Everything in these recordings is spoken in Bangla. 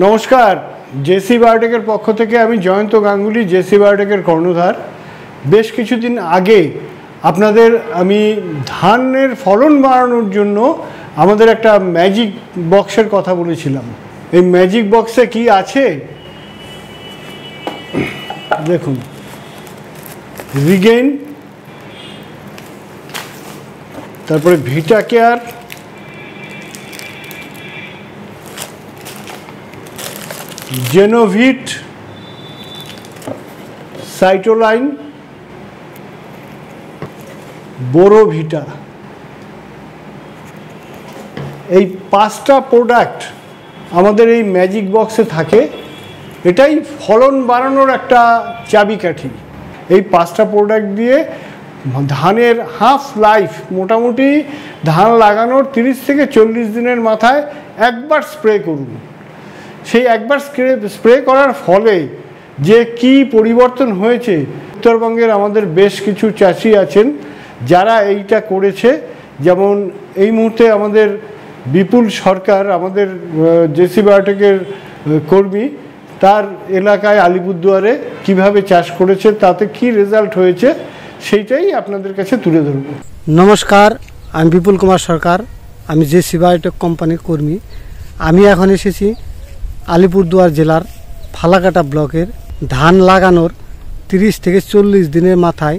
নমস্কার, জেসি বায়োটেকের পক্ষ থেকে আমি জয়ন্ত গাঙ্গুলি, জেসি বায়োটেকের কর্ণধার। বেশ কিছুদিন আগে আপনাদের আমি ধানের ফলন বাড়ানোর জন্য আমাদের একটা ম্যাজিক বক্সের কথা বলেছিলাম। এই ম্যাজিক বক্সে কি আছে দেখুন। রিগেইন, তারপরে ভিটা কেয়ার, জেনোভিট, সাইটোলাইন, বোরোভিটা, এই 5টা প্রোডাক্ট আমাদের এই ম্যাজিক বক্সে থাকে। এটাই ফলন বাড়ানোর একটা চাবিকাঠি। এই 5টা প্রোডাক্ট দিয়ে ধানের হাফ লাইফ, মোটামুটি ধান লাগানোর 30 থেকে 40 দিনের মাথায় একবার স্প্রে করুন। সেই একবার স্প্রে করার ফলে যে কি পরিবর্তন হয়েছে, উত্তরবঙ্গের আমাদের বেশ কিছু চাষি আছেন যারা এইটা করেছে। যেমন এই মুহূর্তে আমাদের বিপুল সরকার, আমাদের জেসি বায়োটেকের কর্মী, তার এলাকায় আলিপুরদুয়ারে কিভাবে চাষ করেছে, তাতে কি রেজাল্ট হয়েছে সেইটাই আপনাদের কাছে তুলে ধরব। নমস্কার, আমি বিপুল কুমার সরকার, আমি জেসি বায়োটেক কোম্পানির কর্মী। আমি এখন এসেছি আলিপুরদুয়ার জেলার ফালাকাটা ব্লকের। ধান লাগানোর 30 থেকে 40 দিনের মাথায়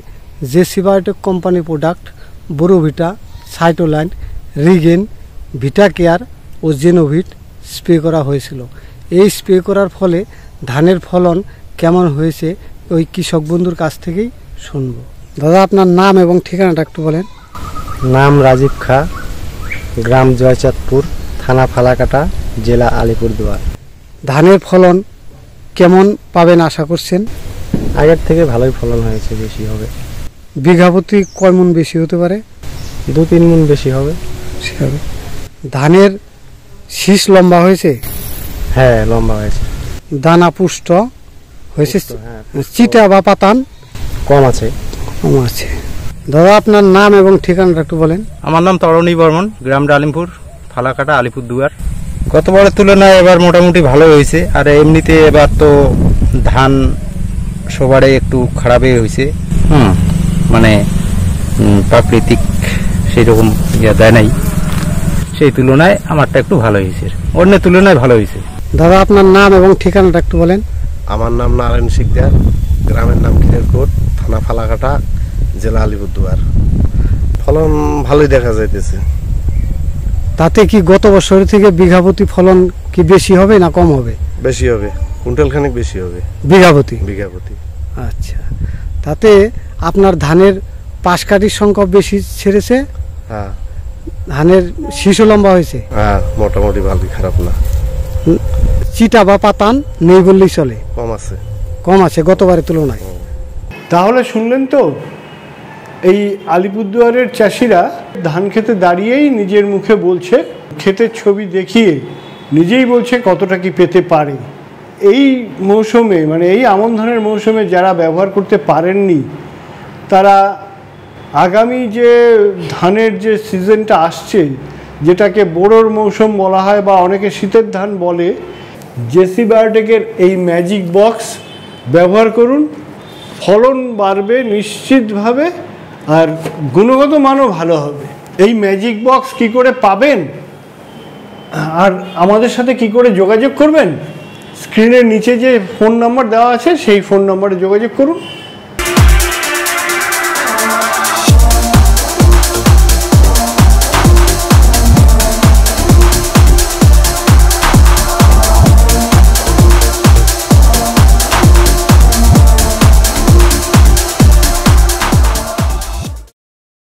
জেসি বায়োটেক কোম্পানির প্রোডাক্ট বোরোভিটা, সাইটোলাইন, রিগেন, ভিটা কেয়ার ও জেনোভিট স্প্রে করা হয়েছিল। এই স্প্রে করার ফলে ধানের ফলন কেমন হয়েছে ওই কৃষক বন্ধুর কাছ থেকেই শুনবো। দাদা, আপনার নাম এবং ঠিকানাটা একটু বলেন। নাম রাজীব খা, গ্রাম জয়চাঁদপুর, থানা ফালাকাটা, জেলা আলিপুরদুয়ার। ধানের ফলন কেমন পাবেন আশা করছেন? আগের থেকে ভালোই ফলন হয়েছে, বেশি হবে। বিঘা প্রতি কয় মণ বেশি হতে পারে? 2-3 মণ বেশি হবে। ধানের শীষ লম্বা হয়েছে? হ্যাঁ, লম্বা হয়েছে। দানা পুষ্ট হয়েছে? চিটা বা পাতান কম আছে। কম আছে। দাদা, আপনার নাম এবং ঠিকানাটা একটু বলেন। আমার নাম তরণী বর্মন, গ্রাম ডালিমপুর, ফালাকাটা, আলিপুরদুয়ার। গতবারের তুলনায় এবার মোটামুটি ভালো হয়েছে। আর এমনিতে এবার তো ধান সবারে একটু খারাপই হয়েছে। মানে প্রাকৃতিক সেই রকম দেয় নাই, সেই তুলনায় আমারটা একটু ভালো হয়েছে, অন্যের তুলনায় ভালো হয়েছে। দাদা, আপনার নাম এবং ঠিকানাটা একটু বলেন। আমার নাম নারায়ণ শিকদার, গ্রামের নাম খিরেরকোট, থানা ফালাকাটা, জেলা আলিপুরদুয়ার। ফলন ভালোই দেখা যাইতেছে। তাতে কি গত বছর থেকে বিঘা প্রতি ফলন কি বেশি হবে না কম হবে? বেশি হবে, কুইন্টাল খানিক বেশি হবে বিঘা প্রতি। আচ্ছা, তাতে আপনার ধানের পাশ কাঠির সংখ্যা বেশি ছেড়েছে? হ্যাঁ। ধানের শীষ লম্বা হয়েছে? হ্যাঁ, মোটামুটি ভালোই, খারাপ না। চিটা বা পাতান নেই বললেই চলে? কম আছে গতবারের তুলনায়। তাহলে শুনলেন তো, এই আলিপুরদুয়ারের চাষিরা ধান খেতে দাঁড়িয়েই নিজের মুখে বলছে, ক্ষেতের ছবি দেখিয়ে নিজেই বলছে কতটা কি পেতে পারে। এই মৌসুমে, মানে এই আমন ধানের মৌসুমে যারা ব্যবহার করতে পারেননি, তারা আগামী যে ধানের যে সিজনটা আসছে, যেটাকে বোরোর মৌসুম বলা হয় বা অনেকে শীতের ধান বলে, জেসি বায়োটেকের এই ম্যাজিক বক্স ব্যবহার করুন। ফলন বাড়বে নিশ্চিতভাবে, আর গুণগত মানও ভালো হবে। এই ম্যাজিক বক্স কি করে পাবেন আর আমাদের সাথে কি করে যোগাযোগ করবেন, স্ক্রিনের নিচে যে ফোন নাম্বার দেওয়া আছে সেই ফোন নাম্বারে যোগাযোগ করুন।